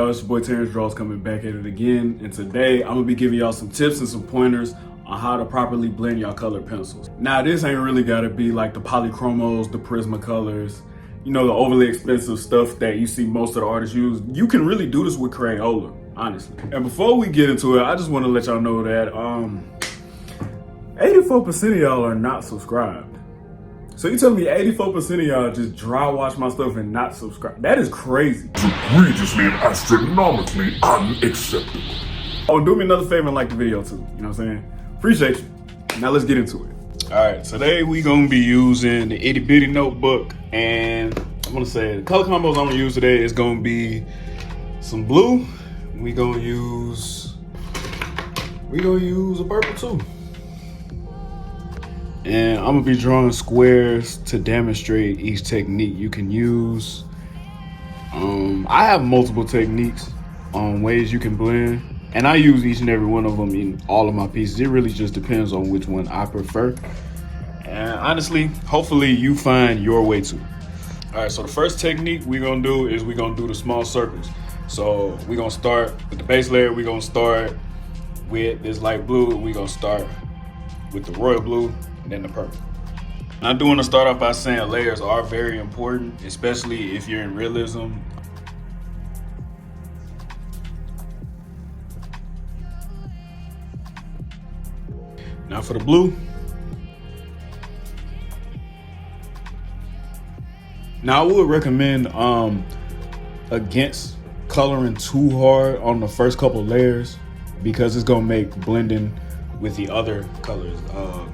y'all? It's your boy Terrence Draws coming back at it again. And today I'm gonna be giving y'all some tips and some pointers on how to properly blend y'all colored pencils. Now this ain't really gotta be like the polychromos, the Prismacolors, you know, the overly expensive stuff that you see most of the artists use. You can really do this with Crayola, honestly. And before we get into it, I just wanna let y'all know that 84% of y'all are not subscribed. So you tell me 84% of y'all just dry watch my stuff and not subscribe? That is crazy. Egregiously and astronomically unacceptable. Oh, do me another favor and like the video too. You know what I'm saying? Appreciate you. Now let's get into it. All right, today we gonna be using the itty bitty notebook, and I'm gonna say the color combos I'm gonna use today is gonna be some blue. We gonna use a purple too. And I'm gonna be drawing squares to demonstrate each technique you can use. I have multiple techniques on ways you can blend, and I use each and every one of them in all of my pieces. It really just depends on which one I prefer. And honestly, hopefully you find your way too. All right, so the first technique we're gonna do is we're gonna do the small circles. So we're gonna start with the base layer. We're gonna start with this light blue. We're gonna start with the royal blue, and then the purple. I do want to start off by saying layers are very important, especially if you're in realism. Now for the blue. Now I would recommend against coloring too hard on the first couple layers, because it's gonna make blending with the other colors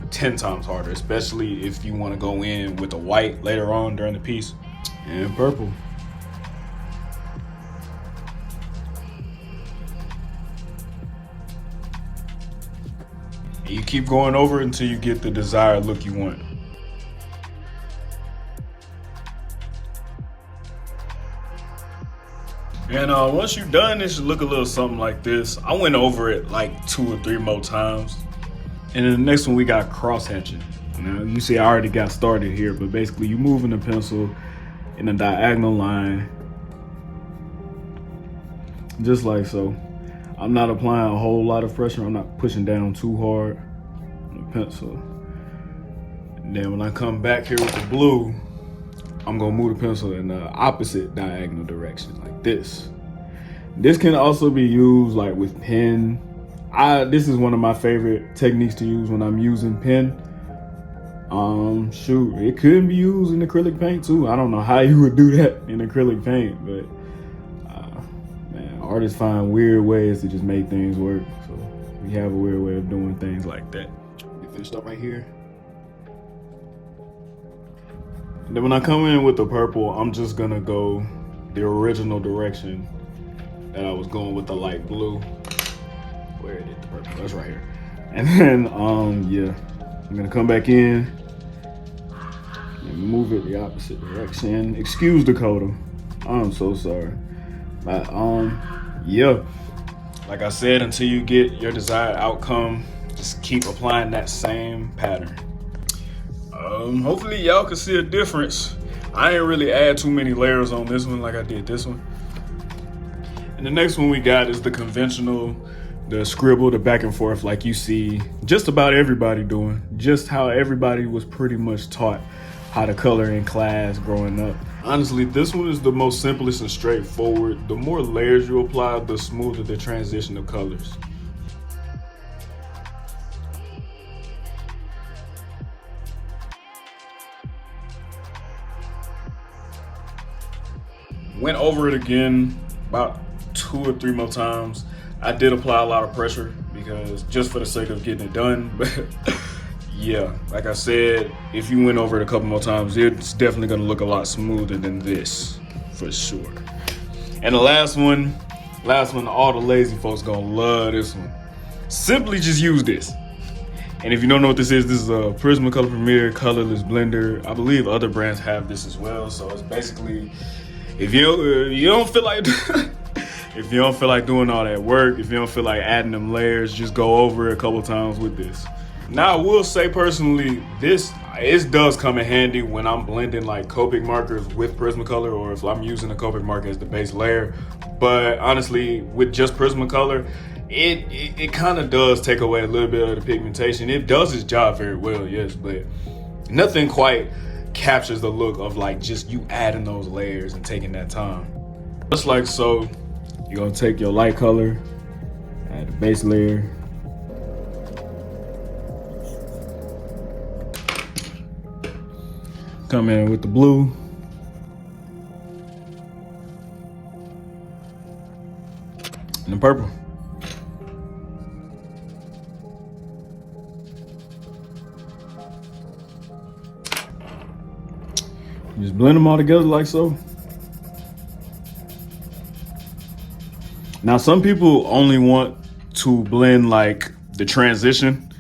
10 times harder, especially if you want to go in with the white later on during the piece. And purple. And you keep going over until you get the desired look you want. And once you're done, it should look a little something like this. I went over it like 2 or 3 more times. And then the next one, we got cross hatching. Now you see I already got started here, but basically you moving the pencil in a diagonal line, just like so. I'm not applying a whole lot of pressure. I'm not pushing down too hard on the pencil. And then when I come back here with the blue, I'm gonna move the pencil in the opposite diagonal direction, like this. This can also be used like with pen. This is one of my favorite techniques to use when I'm using pen. Shoot, it could be used in acrylic paint too. I don't know how you would do that in acrylic paint, but man, artists find weird ways to just make things work. So we have a weird way of doing things like that. We finished up right here. And then when I come in with the purple, I'm just gonna go the original direction that I was going with the light blue. Where it is, the purple, that's right here. And then, yeah, I'm gonna come back in and move it the opposite direction. Excuse the coda, I'm so sorry. But yeah, like I said, until you get your desired outcome, just keep applying that same pattern. Hopefully y'all can see a difference. I ain't really add too many layers on this one like I did this one. And the next one we got is the conventional, the scribble, the back and forth, like you see just about everybody doing, just how everybody was pretty much taught how to color in class growing up. Honestly, this one is the most simplest and straightforward. The more layers you apply, the smoother the transition of colors. Went over it again about 2 or 3 more times. I did apply a lot of pressure because just for the sake of getting it done. But yeah, like I said, if you went over it a couple more times, it's definitely gonna look a lot smoother than this, for sure. And the last one, all the lazy folks gonna love this one. Simply just use this. And if you don't know what this is a Prismacolor Premier colorless blender. I believe other brands have this as well. So it's basically, if you don't feel like if you don't feel like doing all that work, if you don't feel like adding them layers, just go over it a couple times with this. Now I will say personally, it does come in handy when I'm blending like Copic markers with Prismacolor, or if I'm using a Copic marker as the base layer. But honestly, with just Prismacolor, it kind of does take away a little bit of the pigmentation. It does its job very well, yes, but nothing quite captures the look of like just you adding those layers and taking that time. Just like so, you're gonna take your light color, add the base layer, come in with the blue, and the purple. Just blend them all together like so. Now, some people only want to blend like the transition.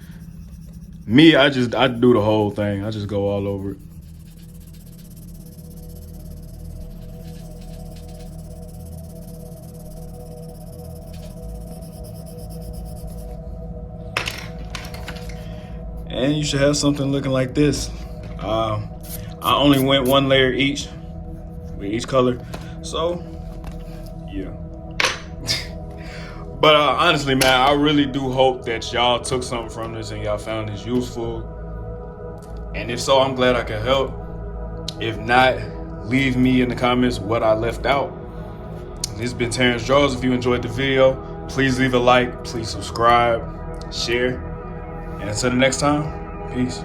Me, I do the whole thing. I just go all over it. And you should have something looking like this. I only went one layer each with each color, so yeah. But honestly, man, I really do hope that y'all took something from this and y'all found this useful. And if so, I'm glad I could help. If not, leave me in the comments what I left out. This has been Terrence Draws. If you enjoyed the video, please leave a like, please subscribe, share, and until the next time, peace.